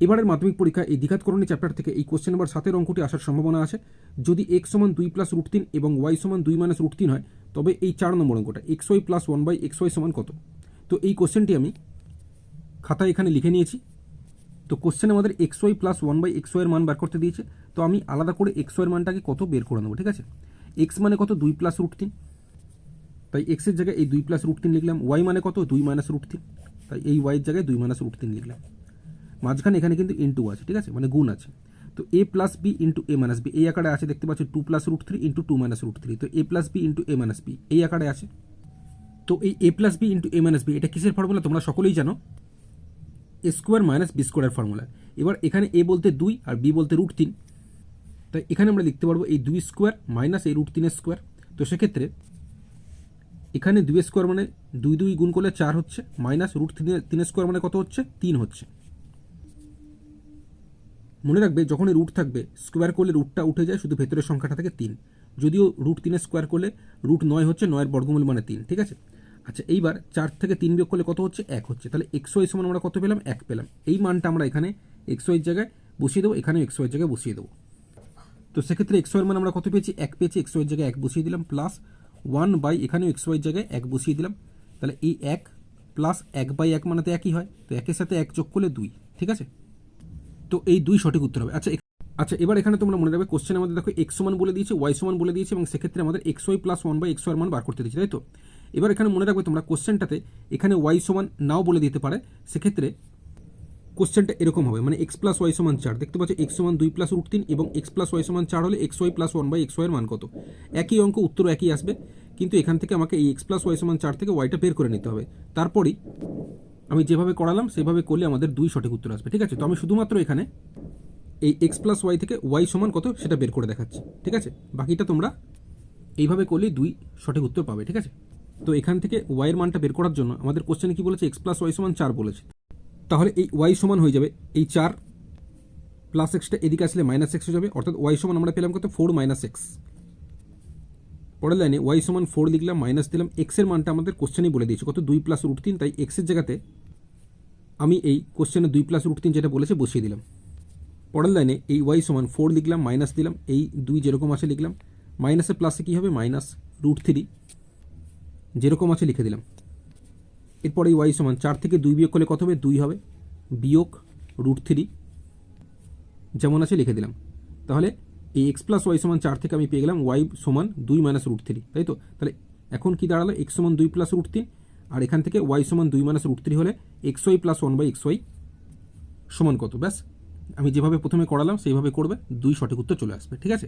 এবারের মাধ্যমিক পরীক্ষা এই দ্বিঘাতকরণী চ্যাপ্টার থেকে এই কোশ্চেন নাম্বার 7 অঙ্কটি আসার সম্ভাবনা আছে। যদি x সমান 2 প্লাস রুট 3 এবং y সমান 2 মাইনাস রুট 3 হয়, তবে এই 4 নম্বর অঙ্কটা xy প্লাস 1/xy সমান কত। তো এই কোশ্চেনটি আমি খাতায় এখানে লিখে নিয়েছি। তো কোশ্চেন আমাদের xy প্লাস 1/xy এর মান বের করতে দিয়েছে। তো আমি আলাদা করে xy এর মানটাকে কত বের করে নেবো, ঠিক আছে। x মানে কত, 2 প্লাস রুট 3, তাই x এর জায়গায় এই 2 প্লাস রুট 3 লিখলাম। y মানে কত, 2 মাইনাস রুট 3, তাই এই y এর জায়গায় 2 মাইনাস রুট 3 লিখলাম। মাঝখানে এখানে কিন্তু ইন্টু আছে, ঠিক আছে, মানে গুণ আছে। তো a plus B into A minus B এই আকারে আছে, দেখতে পাচ্ছি 2 plus root 3 into 2 minus root 3। তো a plus B into A minus B এই আকারে আছে। তো এই a plus B into A minus B এটা কিসের ফর্মুলা তোমরা সকলেই জানো, এ স্কোয়ার মাইনাস বি স্কোয়ারের ফর্মুলা। এবার এখানে a বলতে 2 আর b বলতে রুট 3, তাই এখানে আমরা লিখতে পারবো এই 2 স্কোয়ার মাইনাস এই রুট 3 স্কোয়ার। তো সেক্ষেত্রে এখানে 2 স্কোয়ার মানে 2 2 গুণ করলে 4 হচ্ছে, মাইনাস রুট 3 স্কোয়ার মানে কত হচ্ছে, 3 হচ্ছে। মনে রাখবে যখন রুট থাকবে স্কোয়ার করলে রুটটা উঠে যায়, শুধু ভেতরের সংখ্যাটা থাকে 3। যদিও রুট 3 স্কোয়ার করলে রুট 9 হচ্ছে, 9 এর বর্গমূল মানে 3, ঠিক আছে। আচ্ছা, এইবার 4 থেকে 3 বিয়োগ করলে কত হচ্ছে, 1 হচ্ছে। তাহলে xy সমান আমরা কত পেলাম, 1 পেলাম। এই মানটা আমরা এখানে xy এর জায়গায় বসিয়ে দেবো, এখানে xy এর জায়গায় বসিয়ে দেবো। তো সেক্ষেত্রে xy এর মান আমরা কত পেয়েছি, 1 পেয়েছি। xy এর জায়গায় 1 বসিয়ে দিলাম, প্লাস 1 বাই এখানেও xy এর জায়গায় 1 বসিয়ে দিলাম। তাহলে এই 1 প্লাস 1/1 মানে তো একই হয়, তো 1 এর সাথে 1 যোগ করলে 2, ঠিক আছে। তো এই 2 সঠিক উত্তর হবে। আচ্ছা, এবার এখানে তোমরা মনে রাখবে কোশ্চেন আমাদের দেখো x সমান বলে দিয়েছে, y সমান বলে দিয়েছে, এবং সেক্ষেত্রে আমাদের xy প্লাস 1/xy এর মান বার করতে দিয়েছে, তাই তো। এবার এখানে মনে রাখবে তোমরা কোশ্চেনটাতে এখানে y সমান নাও বলে দিতে পারে। সেক্ষেত্রে কোশ্চেনটা এরকম হবে, মানে x প্লাস y সমান 4, দেখতে পাচ্ছ x সমান 2 প্লাস রুট 3 এবং x প্লাস y সমান 4 হলে xy প্লাস 1/xy এর মান কত। একই অঙ্ক, উত্তর একই আসবে, কিন্তু এখান থেকে আমাকে এই x প্লাস y সমান 4 থেকে yটা বের করে নিতে হবে। তারপরই আমি যেভাবে করালাম সেভাবে করলে আমাদের 2 সঠিক উত্তর আসবে, ঠিক আছে। তো আমি শুধুমাত্র এখানে এই x প্লাস ওয়াই থেকে y সমান কত সেটা বের করে দেখাচ্ছি, ঠিক আছে। বাকিটা তোমরা এইভাবে করলেই 2 সঠিক উত্তর পাবে, ঠিক আছে। তো এখান থেকে y এর মানটা বের করার জন্য আমাদের কোশ্চেনে কি বলেছে, x প্লাস ওয়াই সমান 4 বলেছে। তাহলে এই y সমান হয়ে যাবে এই 4 প্লাস এক্সটা এদিকে আসলে মাইনাস এক্স হয়ে যাবে, অর্থাৎ y সমান আমরা পেলাম কত, 4 মাইনাস এক্স। পরের লাইনে y সমান 4 লিখলাম, মাইনাস দিলাম। x এর মানটা আমাদের কোশ্চেনেই বলে দিয়েছে কত, 2 প্লাস রুট 3, তাই x এর জায়গাতে আমি এই কোশ্চেনে 2 প্লাস রুট 3 যেটা বলেছে বসিয়ে দিলাম। পরের লাইনে এই y সমান 4 লিখলাম, মাইনাস দিলাম, এই 2 যেরকম আছে লিখলাম, মাইনাসে প্লাসে কী হবে, মাইনাস রুট 3 যেরকম আছে লিখে দিলাম। এরপর এই y সমান 4 থেকে 2 বিয়োগ করলে কত হবে, 2 হবে, বিয়োগ রুট 3 যেমন আছে লিখে দিলাম। তাহলে এই x প্লাস ওয়াই সমান 4 থেকে আমি পেয়ে গেলাম y সমান 2 মাইনাস রুট 3, তাই তো। তাহলে এখন কি দাঁড়ালো, x সমান 2 প্লাস রুট 3, আর এখান থেকে y সমান 2 মাইনাস রুট 3 হলে xy প্লাস 1/xy সমান কত। ব্যাস, আমি যেভাবে প্রথমে করালাম সেইভাবে করবে, 2 সঠিক উত্তর চলে আসবে, ঠিক আছে।